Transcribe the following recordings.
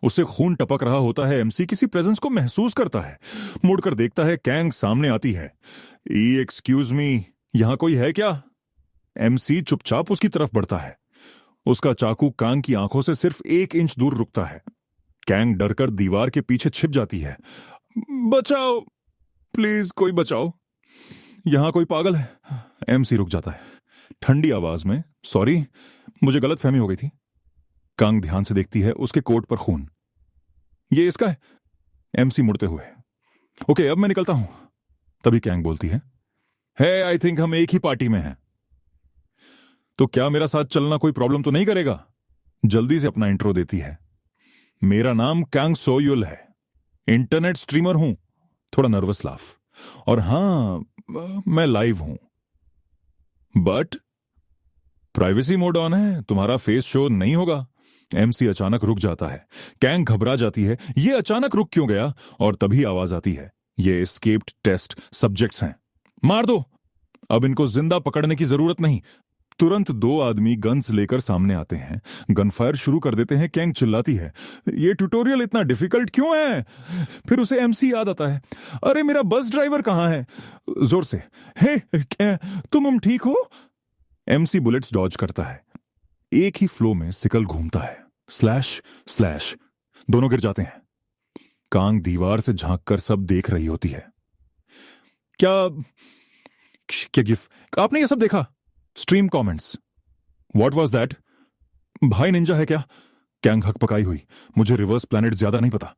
उससे खून टपक रहा होता है। एमसी किसी प्रेजेंस को महसूस करता है, मुड़कर देखता है। कैंग सामने आती है। एक्सक्यूज मी, यहां कोई है क्या? एमसी चुपचाप उसकी तरफ बढ़ता है। उसका चाकू कांग की आंखों से सिर्फ 1 इंच दूर रुकता है। कैंग डरकर दीवार के पीछे छिप जाती है। बचाओ, प्लीज कोई बचाओ, यहां कोई पागल है। एमसी रुक जाता है, ठंडी आवाज में, सॉरी, मुझे गलत फहमी हो गई थी। कांग ध्यान से देखती है, उसके कोट पर खून। ये इसका है। एमसी मुड़ते हुए, ओके अब मैं निकलता हूं। तभी कैंग बोलती है, हे आई थिंक हम एक ही पार्टी में हैं। तो क्या मेरा साथ चलना कोई प्रॉब्लम तो नहीं करेगा? जल्दी से अपना इंट्रो देती है। मेरा नाम कैंग सोयुल है, इंटरनेट स्ट्रीमर हूं। थोड़ा नर्वस लाफ। और हां, मैं लाइव हूं। बट प्राइवेसी मोड ऑन है, तुम्हारा फेस शो नहीं होगा। एमसी अचानक रुक जाता है। कैंग घबरा जाती है, ये अचानक रुक क्यों गया? और तभी आवाज आती है, ये एस्केप्ड टेस्ट सब्जेक्ट्स हैं, मार दो, अब इनको जिंदा पकड़ने की जरूरत नहीं। तुरंत 2 आदमी गन्स लेकर सामने आते हैं, गनफायर शुरू कर देते हैं। कैंग चिल्लाती है, ये ट्यूटोरियल इतना डिफिकल्ट क्यों है? फिर उसे एमसी याद आता है, अरे मेरा बस ड्राइवर कहां है? जोर से, हे तुम ठीक हो? एमसी बुलेट्स डॉज करता है। एक ही फ्लो में सिकल घूमता है, स्लैश स्लैश, दोनों गिर जाते हैं। कांग दीवार से झांककर सब देख रही होती है। क्या क्या गिफ आपने ये सब देखा? Stream comments, what was that? भाई निंजा है क्या? कैंग हकपकाई हुई, मुझे रिवर्स प्लैनेट ज्यादा नहीं पता,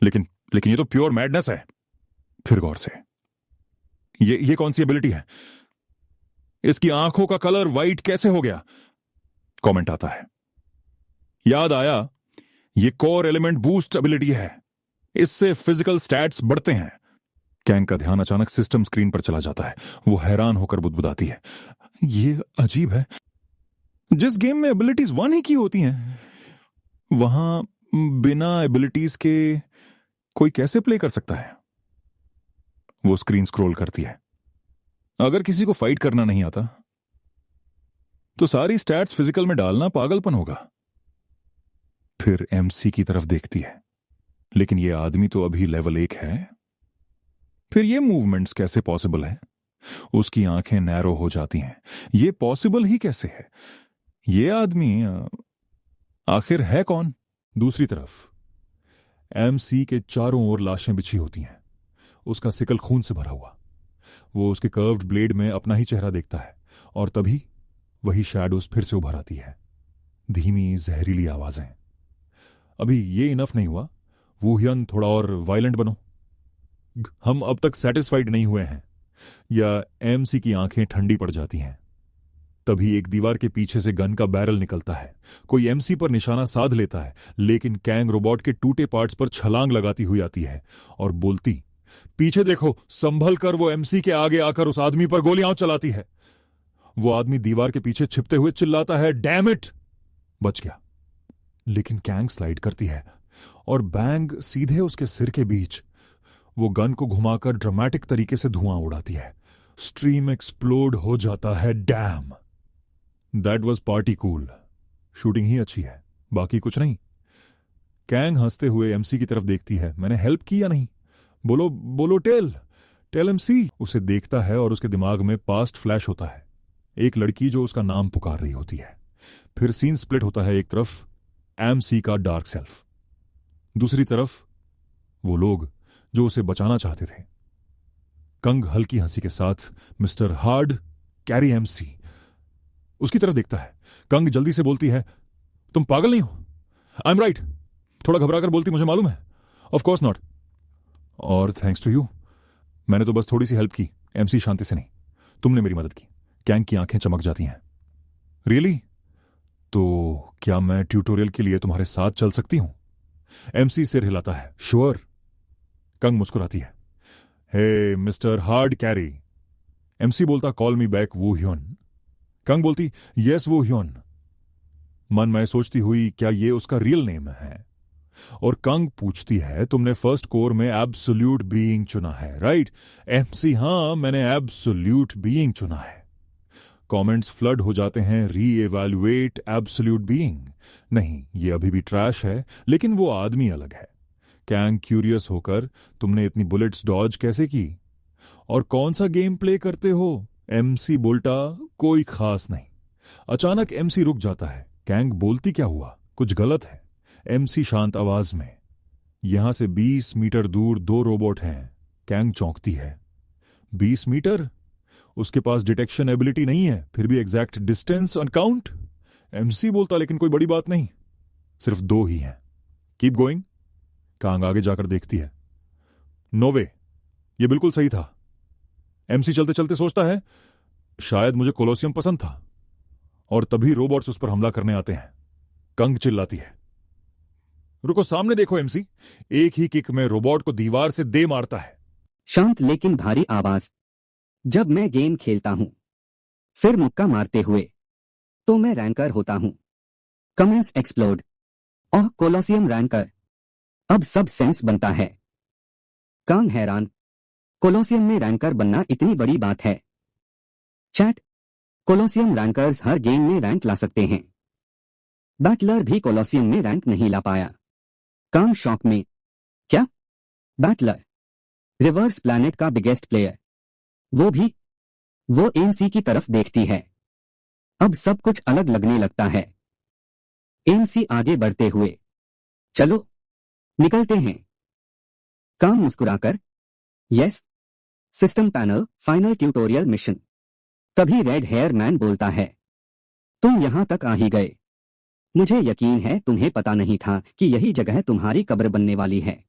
लेकिन लेकिन ये तो प्योर मैडनेस है। फिर गौर से, ये कौन सी एबिलिटी है? इसकी आंखों का कलर वाइट कैसे हो गया? कमेंट आता है, याद आया, ये कोर एलिमेंट बूस्ट एबिलिटी है, इससे फिजिकल स्टैट्स बढ़ते हैं। कैंग का ध्यान अचानक सिस्टम स्क्रीन पर चला जाता है। वो हैरान होकर बुदबुदाती है, ये अजीब है, जिस गेम में एबिलिटीज 1 ही की होती हैं, वहां बिना एबिलिटीज के कोई कैसे प्ले कर सकता है? वो स्क्रीन स्क्रॉल करती है। अगर किसी को फाइट करना नहीं आता तो सारी स्टैट्स फिजिकल में डालना पागलपन होगा। फिर एमसी की तरफ देखती है, लेकिन ये आदमी तो अभी लेवल 1 है, फिर ये मूवमेंट्स कैसे पॉसिबल है? उसकी आंखें नैरो हो जाती हैं। ये पॉसिबल ही कैसे है? ये आदमी आखिर है कौन? दूसरी तरफ एमसी के चारों ओर लाशें बिछी होती हैं, उसका सिकल खून से भरा हुआ। वो उसके कर्व्ड ब्लेड में अपना ही चेहरा देखता है, और तभी वही शैडोज फिर से उभर आती है, धीमी जहरीली आवाजें। अभी ये इनफ नहीं हुआ, वूहियन थोड़ा और वायलेंट बनो, हम अब तक सेटिस्फाइड नहीं हुए हैं। या एमसी की आंखें ठंडी पड़ जाती हैं। तभी एक दीवार के पीछे से गन का बैरल निकलता है। कोई एमसी पर निशाना साध लेता है, लेकिन कैंग रोबोट के टूटे पार्ट्स पर छलांग लगाती हुई आती है और बोलती, पीछे देखो, संभल कर। वो एमसी के आगे आकर उस आदमी पर गोलियां चलाती है। वो आदमी दीवार के पीछे छिपते हुए चिल्लाता है, डैम इट! बच गया। लेकिन कैंग स्लाइड करती है और बैंग सीधे उसके सिर के बीच। वो गन को घुमाकर ड्रामेटिक तरीके से धुआं उड़ाती है। स्ट्रीम एक्सप्लोड हो जाता है। Damn! That was party cool. Shooting ही अच्छी है, बाकी कुछ नहीं। कैंग हंसते हुए एमसी की तरफ देखती है, मैंने हेल्प की या नहीं? बोलो बोलो, टेल टेल एमसी। उसे देखता है और उसके दिमाग में पास्ट फ्लैश होता है, एक लड़की जो उसका नाम पुकार रही होती है। फिर सीन स्प्लिट होता है, एक तरफ एमसी का डार्क सेल्फ, दूसरी तरफ वो लोग जो उसे बचाना चाहते थे। कंग हल्की हंसी के साथ, मिस्टर हार्ड कैरी एमसी, उसकी तरफ देखता है। कंग जल्दी से बोलती है, तुम पागल नहीं हो? I am right. थोड़ा घबराकर बोलती, मुझे मालूम है। ऑफ कोर्स नॉट, और थैंक्स टू यू, मैंने तो बस थोड़ी सी हेल्प की। एमसी शांति से, नहीं, तुमने मेरी मदद की। कैंग की आंखें चमक जाती हैं। रियली? तो क्या मैं ट्यूटोरियल के लिए तुम्हारे साथ चल सकती हूं? एमसी सिर हिलाता है, श्योर। कंग मुस्कुराती है, हे मिस्टर हार्ड कैरी। एमसी बोलता, कॉल मी बैक वू ह्योन। कंग बोलती, यस वू ह्योन। मन में सोचती हुई, क्या ये उसका रियल नेम है? और कंग पूछती है, तुमने फर्स्ट कोर में एब्सोल्यूट बीइंग चुना है, राइट? एमसी, हां, मैंने एब्सोल्यूट बीइंग चुना है। कमेंट्स फ्लड हो जाते हैं, री-एवैल्यूएट एब्सोल्यूट बीइंग। नहीं, ये अभी भी ट्रैश है, लेकिन वो आदमी अलग है। कैंग क्यूरियस होकर, तुमने इतनी बुलेट्स डॉज कैसे की और कौन सा गेम प्ले करते हो? एमसी बोल्टा, कोई खास नहीं। अचानक एमसी रुक जाता है। कैंग बोलती क्या हुआ, कुछ गलत है? एमसी शांत आवाज में, यहां से 20 मीटर दूर 2 रोबोट हैं। कैंग चौंकती है। 20 मीटर? उसके पास डिटेक्शन एबिलिटी नहीं है, फिर भी एग्जैक्ट डिस्टेंस अनकाउंट? एमसी बोलता, लेकिन कोई बड़ी बात नहीं, सिर्फ 2 ही हैं। Keep going. कांग आगे जाकर देखती है। नो वे, ये बिल्कुल सही था। एमसी चलते चलते सोचता है, शायद मुझे कोलोसियम पसंद था। और तभी रोबोट्स उस पर हमला करने आते हैं। कंग चिल्लाती है, रुको, सामने देखो एमसी। एक ही किक में रोबोट को दीवार से दे मारता है। शांत लेकिन भारी आवाज। जब मैं गेम खेलता हूं, फिर मुक्का मारते हुए, तो मैं रैंकर होता हूं। Comments explode. Oh, Colosseum ranker, अब सब सेंस बनता है। कांग हैरान, कोलोसियम में रैंकर बनना इतनी बड़ी बात है। चैट, कोलोसियम रैंकर्स हर गेम में रैंक ला सकते हैं। बैटलर भी कोलोसियम में रैंक नहीं ला पाया। कांग शॉक में, क्या? बैटलर, रिवर्स प्लैनेट का बिगेस्ट प्लेयर, वो एमसी की तरफ देखती है। अब सब कुछ अलग लगने लगता है। एमसी आगे बढ़ते हुए, चलो निकलते हैं। कांग मुस्कुराकर, yes. System panel final tutorial mission. तभी रेड हेयर मैन बोलता है, तुम यहां तक आ ही गए। मुझे यकीन है तुम्हें पता नहीं था कि यही जगह तुम्हारी कब्र बनने वाली है।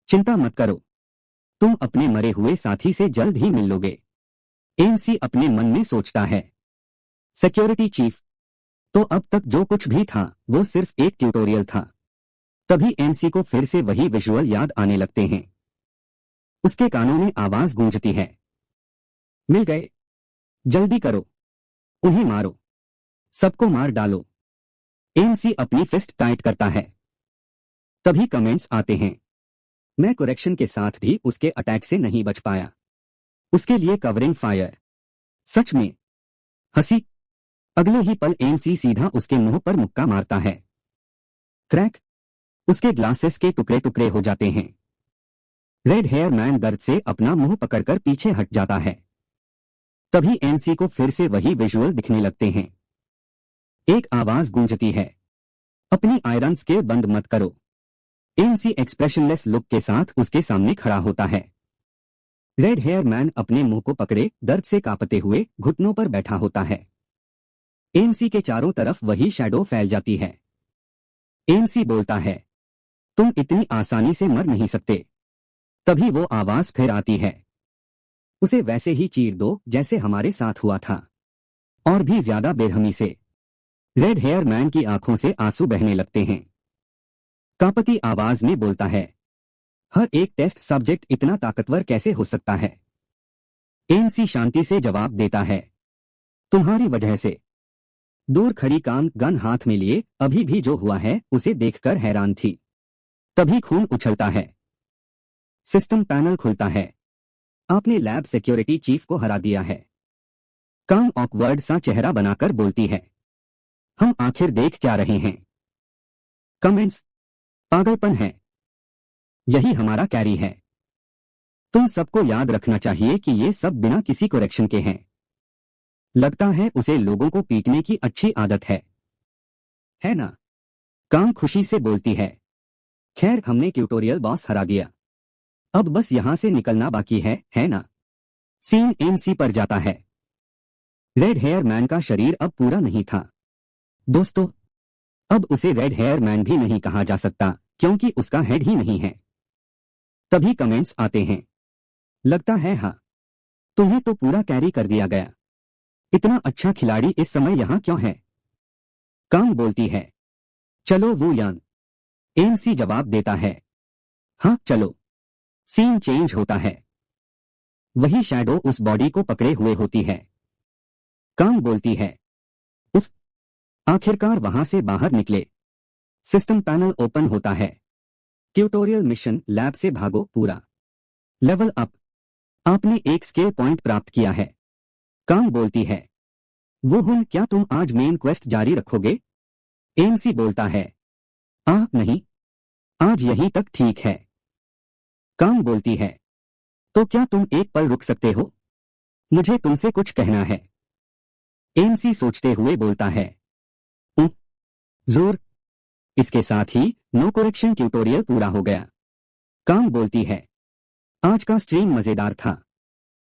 चिंता मत करो, तुम अपने मरे हुए साथी से जल्द ही मिल लोगे। एमसी अपने मन में सोचता है। सिक्योरिटी चीफ, तो अब तक जो कुछ भी था वो सिर्फ एक ट्यूटोरियल था। तभी एमसी को फिर से वही विजुअल याद आने लगते हैं। उसके कानों में आवाज गूंजती है, मिल गए, जल्दी करो, उन्हें मारो, सबको मार डालो। एमसी अपनी फिस्ट टाइट करता है। तभी कमेंट्स आते हैं, मैं करेक्शन के साथ भी उसके अटैक से नहीं बच पाया। उसके लिए कवरिंग फायर। सच में। हंसी। अगले ही पल एमसी सीधा उसके मुंह पर मुक्का मारता है। क्रैक। उसके ग्लासेस के टुकड़े टुकड़े हो जाते हैं। रेड हेयर मैन दर्द से अपना मुंह पकड़कर पीछे हट जाता है। तभी एमसी को फिर से वही विजुअल दिखने लगते हैं। एक आवाज गूंजती है, अपनी आयरन स्केल बंद मत करो। एमसी एक्सप्रेशनलेस लुक के साथ उसके सामने खड़ा होता है। रेड हेयर मैन अपने मुंह को पकड़े दर्द से कांपते हुए घुटनों पर बैठा होता है। एमसी के चारों तरफ वही शैडो फैल जाती है। एमसी बोलता है, तुम इतनी आसानी से मर नहीं सकते। तभी वो आवाज फिर आती है, उसे वैसे ही चीर दो जैसे हमारे साथ हुआ था, और भी ज्यादा बेरहमी से। रेड हेयर मैन की आंखों से आंसू बहने लगते हैं। कांपती आवाज में बोलता है, हर एक टेस्ट सब्जेक्ट इतना ताकतवर कैसे हो सकता है? एमसी शांति से जवाब देता है, तुम्हारी वजह से। दूर खड़ी कांग गन हाथ में लिए अभी भी जो हुआ है उसे देखकर हैरान थी। तभी खून उछलता है। सिस्टम पैनल खुलता है। आपने लैब सिक्योरिटी चीफ को हरा दिया है। कांग ऑकवर्ड सा चेहरा बनाकर बोलती है, हम आखिर देख क्या रहे हैं? कमेंट्स, पागलपन है, यही हमारा कैरी है। तुम सबको याद रखना चाहिए कि ये सब बिना किसी करेक्शन के हैं। लगता है उसे लोगों को पीटने की अच्छी आदत है ना? कांग खुशी से बोलती है, खैर हमने ट्यूटोरियल बॉस हरा दिया, अब बस यहां से निकलना बाकी है ना? सीन एमसी पर जाता है। रेड हेयर मैन का शरीर अब पूरा नहीं था। दोस्तों, अब उसे रेड हेयर मैन भी नहीं कहा जा सकता क्योंकि उसका हेड ही नहीं है। तभी कमेंट्स आते हैं, लगता है हाँ, तुम्हें तो पूरा कैरी कर दिया गया। इतना अच्छा खिलाड़ी इस समय यहां क्यों है? कांग बोलती है, चलो वो यान। एमसी जवाब देता है, हाँ चलो। सीन चेंज होता है। वही शैडो उस बॉडी को पकड़े हुए होती है। कांग बोलती है, उफ, आखिरकार वहां से बाहर निकले। सिस्टम पैनल ओपन होता है। ट्यूटोरियल मिशन लैब से भागो पूरा। Level up. आपने एक स्केल पॉइंट प्राप्त किया है। कांग बोलती है, वोहुन, क्या तुम आज मेन क्वेस्ट जारी रखोगे? एएमसी बोलता है, नहीं, आज यहीं तक ठीक है। कांग बोलती है, तो क्या तुम एक पल रुक सकते हो? मुझे तुमसे कुछ कहना है। एएमसी सोचते हुए बोलता है, जोर। इसके साथ ही नो करेक्शन ट्यूटोरियल पूरा हो गया। कांग बोलती है, आज का स्ट्रीम मजेदार था,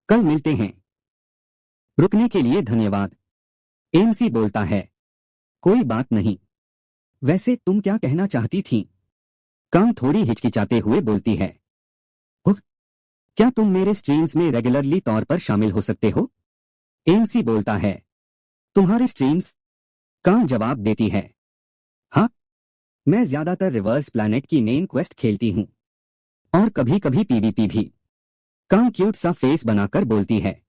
कल मिलते हैं। रुकने के लिए धन्यवाद। एएमसी बोलता है, कोई बात नहीं। वैसे तुम क्या कहना चाहती थी? कांग थोड़ी हिचकिचाते हुए बोलती है, क्या तुम मेरे स्ट्रीम्स में रेगुलरली तौर पर शामिल हो सकते हो? एएमसी बोलता है, तुम्हारे स्ट्रीम्स? कांग जवाब देती है, हाँ, मैं ज्यादातर रिवर्स प्लैनेट की मेन क्वेस्ट खेलती हूं और कभी कभी पीवीपी भी। कांग क्यूट सा फेस बनाकर बोलती है,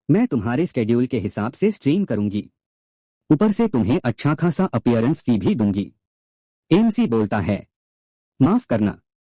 मैं तुम्हारे स्केड्यूल के हिसाब से स्ट्रीम करूंगी, ऊपर से तुम्हें अच्छा खासा अपीयरेंस फी भी दूंगी। एएमसी बोलता है, माफ करना,